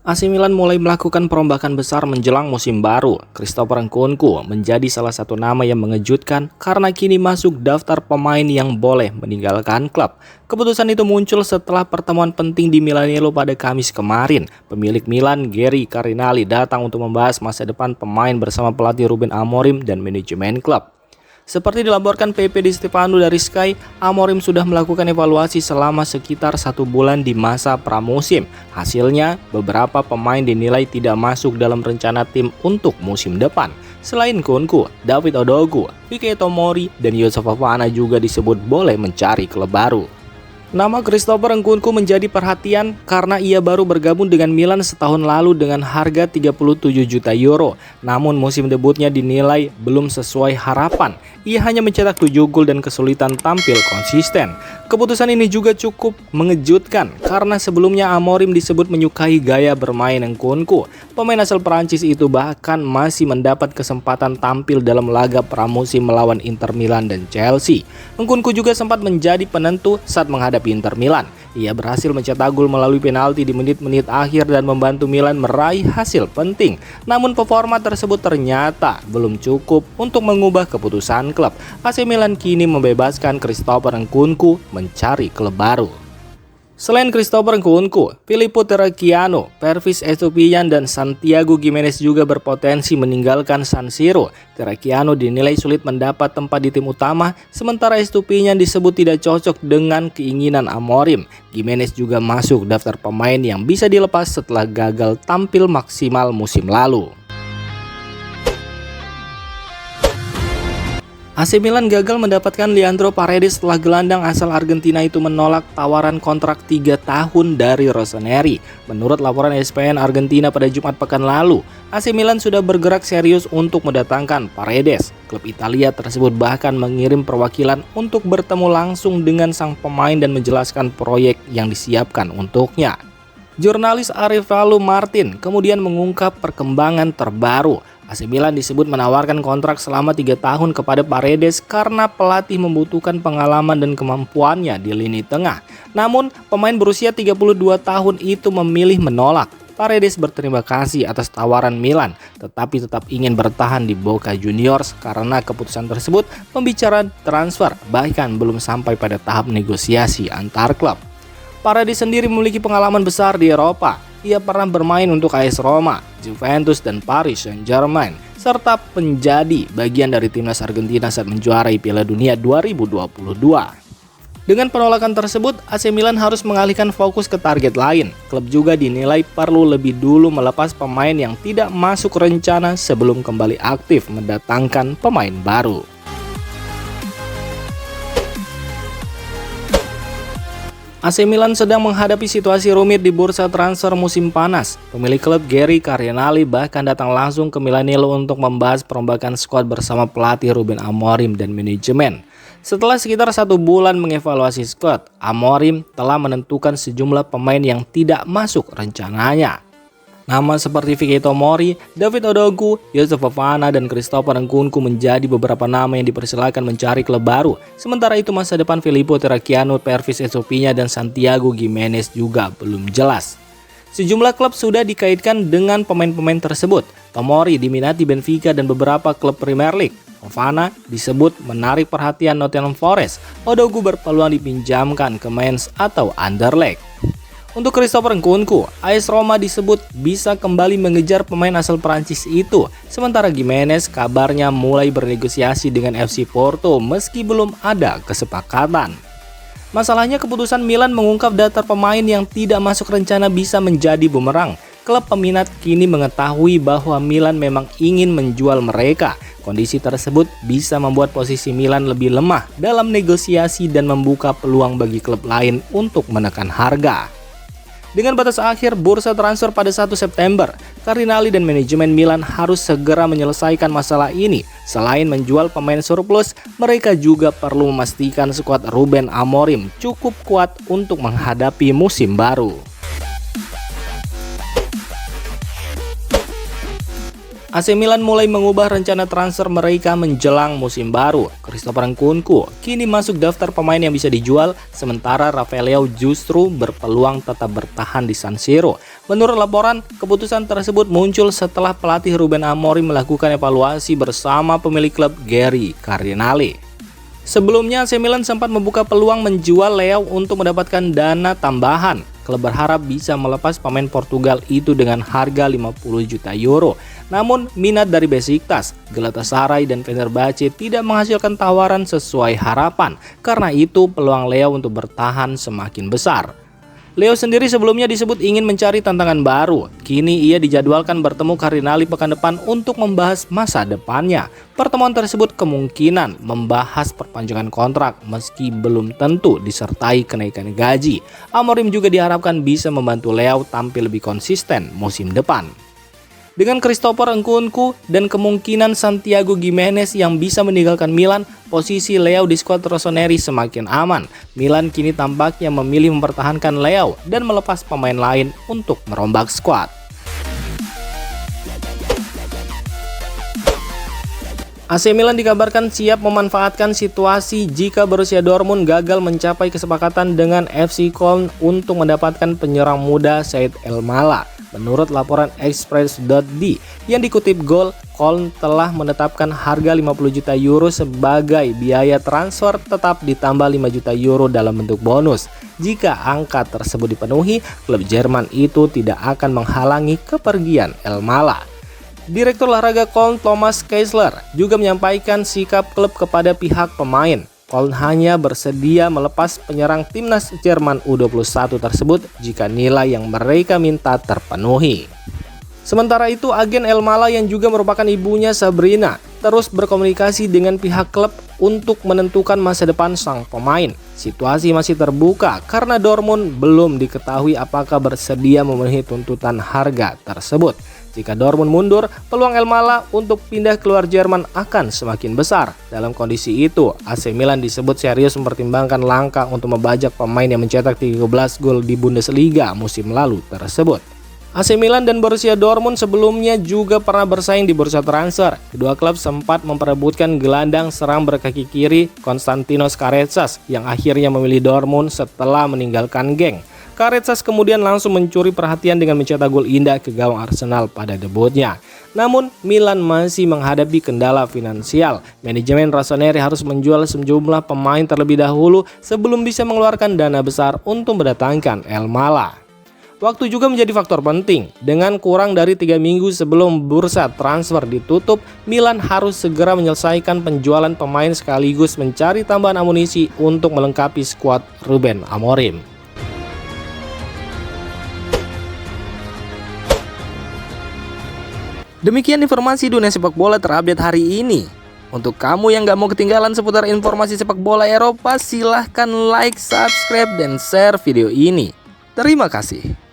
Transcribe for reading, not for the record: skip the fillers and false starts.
AC Milan mulai melakukan perombakan besar menjelang musim baru. Christopher Nkunku menjadi salah satu nama yang mengejutkan karena kini masuk daftar pemain yang boleh meninggalkan klub. Keputusan itu muncul setelah pertemuan penting di Milanello pada Kamis kemarin. Pemilik Milan, Geri Cardinali, datang untuk membahas masa depan pemain bersama pelatih Ruben Amorim dan manajemen klub. Seperti dilaporkan PP Di Stefano dari Sky, Amorim sudah melakukan evaluasi selama sekitar 1 bulan di masa pramusim. Hasilnya, beberapa pemain dinilai tidak masuk dalam rencana tim untuk musim depan. Selain Nkunku, David Odogu, Fikayo Tomori, dan Youssouf Fofana juga disebut boleh mencari klub baru. Nama Christopher Nkunku menjadi perhatian karena ia baru bergabung dengan Milan setahun lalu dengan harga 37 juta euro. Namun musim debutnya dinilai belum sesuai harapan. Ia hanya mencetak 7 gol dan kesulitan tampil konsisten. Keputusan ini juga cukup mengejutkan karena sebelumnya Amorim disebut menyukai gaya bermain Nkunku. Pemain asal Prancis itu bahkan masih mendapat kesempatan tampil dalam laga pramusim melawan Inter Milan dan Chelsea. Nkunku juga sempat menjadi penentu saat menghadapi Inter Milan. Ia berhasil mencetak gol melalui penalti di menit-menit akhir dan membantu Milan meraih hasil penting. Namun performa tersebut ternyata belum cukup untuk mengubah keputusan klub. AC Milan kini membebaskan Christopher Nkunku mencari klub baru. Selain Christopher Nkunku, Filippo Terracchiano, Pervis Estupiñán, dan Santiago Giménez juga berpotensi meninggalkan San Siro. Terracchiano dinilai sulit mendapat tempat di tim utama, sementara Estupiñán disebut tidak cocok dengan keinginan Amorim. Giménez juga masuk daftar pemain yang bisa dilepas setelah gagal tampil maksimal musim lalu. AC Milan gagal mendapatkan Leandro Paredes setelah gelandang asal Argentina itu menolak tawaran kontrak 3 tahun dari Rossoneri. Menurut laporan ESPN Argentina pada Jumat pekan lalu, AC Milan sudah bergerak serius untuk mendatangkan Paredes. Klub Italia tersebut bahkan mengirim perwakilan untuk bertemu langsung dengan sang pemain dan menjelaskan proyek yang disiapkan untuknya. Jurnalis Arevalo Martin kemudian mengungkap perkembangan terbaru. AC Milan disebut menawarkan kontrak selama 3 tahun kepada Paredes karena pelatih membutuhkan pengalaman dan kemampuannya di lini tengah. Namun, pemain berusia 32 tahun itu memilih menolak. Paredes berterima kasih atas tawaran Milan, tetapi tetap ingin bertahan di Boca Juniors karena keputusan tersebut pembicaraan transfer bahkan belum sampai pada tahap negosiasi antar klub. Paredes sendiri memiliki pengalaman besar di Eropa. Ia pernah bermain untuk AS Roma, Juventus, dan Paris Saint-Germain, serta menjadi bagian dari timnas Argentina saat menjuarai Piala Dunia 2022. Dengan penolakan tersebut, AC Milan harus mengalihkan fokus ke target lain. Klub juga dinilai perlu lebih dulu melepas pemain yang tidak masuk rencana sebelum kembali aktif mendatangkan pemain baru. AC Milan sedang menghadapi situasi rumit di bursa transfer musim panas. Pemilik klub Geri Cardinali bahkan datang langsung ke Milanello untuk membahas perombakan skuad bersama pelatih Ruben Amorim dan manajemen. Setelah sekitar 1 bulan mengevaluasi skuad, Amorim telah menentukan sejumlah pemain yang tidak masuk rencananya. Nama seperti Fikayo Tomori, David Odogu, Youssouf Fofana, dan Christopher Nkunku menjadi beberapa nama yang dipersilakan mencari klub baru. Sementara itu masa depan Filippo Terracchiano, Pervis Estupiñán, dan Santiago Giménez juga belum jelas. Sejumlah klub sudah dikaitkan dengan pemain-pemain tersebut. Tomori diminati Benfica dan beberapa klub Premier League. Fofana disebut menarik perhatian Nottingham Forest. Odogu berpeluang dipinjamkan ke Mainz atau Anderlecht. Untuk Christopher Nkunku, AS Roma disebut bisa kembali mengejar pemain asal Prancis itu. Sementara Giménez kabarnya mulai bernegosiasi dengan FC Porto meski belum ada kesepakatan. Masalahnya keputusan Milan mengungkap daftar pemain yang tidak masuk rencana bisa menjadi bumerang. Klub peminat kini mengetahui bahwa Milan memang ingin menjual mereka. Kondisi tersebut bisa membuat posisi Milan lebih lemah dalam negosiasi dan membuka peluang bagi klub lain untuk menekan harga. Dengan batas akhir bursa transfer pada 1 September, Cardinali dan manajemen Milan harus segera menyelesaikan masalah ini. Selain menjual pemain surplus, mereka juga perlu memastikan skuad Ruben Amorim cukup kuat untuk menghadapi musim baru. AC Milan mulai mengubah rencana transfer mereka menjelang musim baru. Christopher Nkunku kini masuk daftar pemain yang bisa dijual, sementara Rafael Leao justru berpeluang tetap bertahan di San Siro. Menurut laporan, keputusan tersebut muncul setelah pelatih Ruben Amorim melakukan evaluasi bersama pemilik klub Gary Cardinale. Sebelumnya, AC Milan sempat membuka peluang menjual Leao untuk mendapatkan dana tambahan. Klub berharap bisa melepas pemain Portugal itu dengan harga 50 juta euro. Namun, minat dari Besiktas, Galatasaray, dan Fenerbahce tidak menghasilkan tawaran sesuai harapan. Karena itu, peluang Leao untuk bertahan semakin besar. Leo sendiri sebelumnya disebut ingin mencari tantangan baru. Kini ia dijadwalkan bertemu Cardinale pekan depan untuk membahas masa depannya. Pertemuan tersebut kemungkinan membahas perpanjangan kontrak meski belum tentu disertai kenaikan gaji. Amorim juga diharapkan bisa membantu Leo tampil lebih konsisten musim depan. Dengan Christopher Nkunku dan kemungkinan Santiago Gimenez yang bisa meninggalkan Milan, posisi Leo di skuad rossoneri semakin aman. Milan kini tampaknya memilih mempertahankan Leo dan melepas pemain lain untuk merombak skuad. AC Milan dikabarkan siap memanfaatkan situasi jika Borussia Dortmund gagal mencapai kesepakatan dengan FC Köln untuk mendapatkan penyerang muda Said Elmala. Menurut laporan Express.d yang dikutip Goal, Köln telah menetapkan harga 50 juta euro sebagai biaya transfer tetap ditambah 5 juta euro dalam bentuk bonus. Jika angka tersebut dipenuhi, klub Jerman itu tidak akan menghalangi kepergian Elmala. Direktur olahraga Köln Thomas Kaisler juga menyampaikan sikap klub kepada pihak pemain. Köln hanya bersedia melepas penyerang timnas Jerman U21 tersebut jika nilai yang mereka minta terpenuhi. Sementara itu, agen Elmala yang juga merupakan ibunya Sabrina terus berkomunikasi dengan pihak klub untuk menentukan masa depan sang pemain. Situasi masih terbuka karena Dortmund belum diketahui apakah bersedia memenuhi tuntutan harga tersebut. Jika Dortmund mundur, peluang Elmala untuk pindah keluar Jerman akan semakin besar. Dalam kondisi itu, AC Milan disebut serius mempertimbangkan langkah untuk membajak pemain yang mencetak 13 gol di Bundesliga musim lalu tersebut. AC Milan dan Borussia Dortmund sebelumnya juga pernah bersaing di bursa transfer. Kedua klub sempat memperebutkan gelandang serang berkaki kiri Konstantinos Karetzas yang akhirnya memilih Dortmund setelah meninggalkan geng. Karetzas kemudian langsung mencuri perhatian dengan mencetak gol indah ke gawang Arsenal pada debutnya. Namun, Milan masih menghadapi kendala finansial. Manajemen rossoneri harus menjual sejumlah pemain terlebih dahulu sebelum bisa mengeluarkan dana besar untuk mendatangkan Elmala. Waktu juga menjadi faktor penting. Dengan kurang dari 3 minggu sebelum bursa transfer ditutup, Milan harus segera menyelesaikan penjualan pemain sekaligus mencari tambahan amunisi untuk melengkapi skuad Ruben Amorim. Demikian informasi dunia sepak bola terupdate hari ini. Untuk kamu yang gak mau ketinggalan seputar informasi sepak bola Eropa, silahkan like, subscribe, dan share video ini. Terima kasih.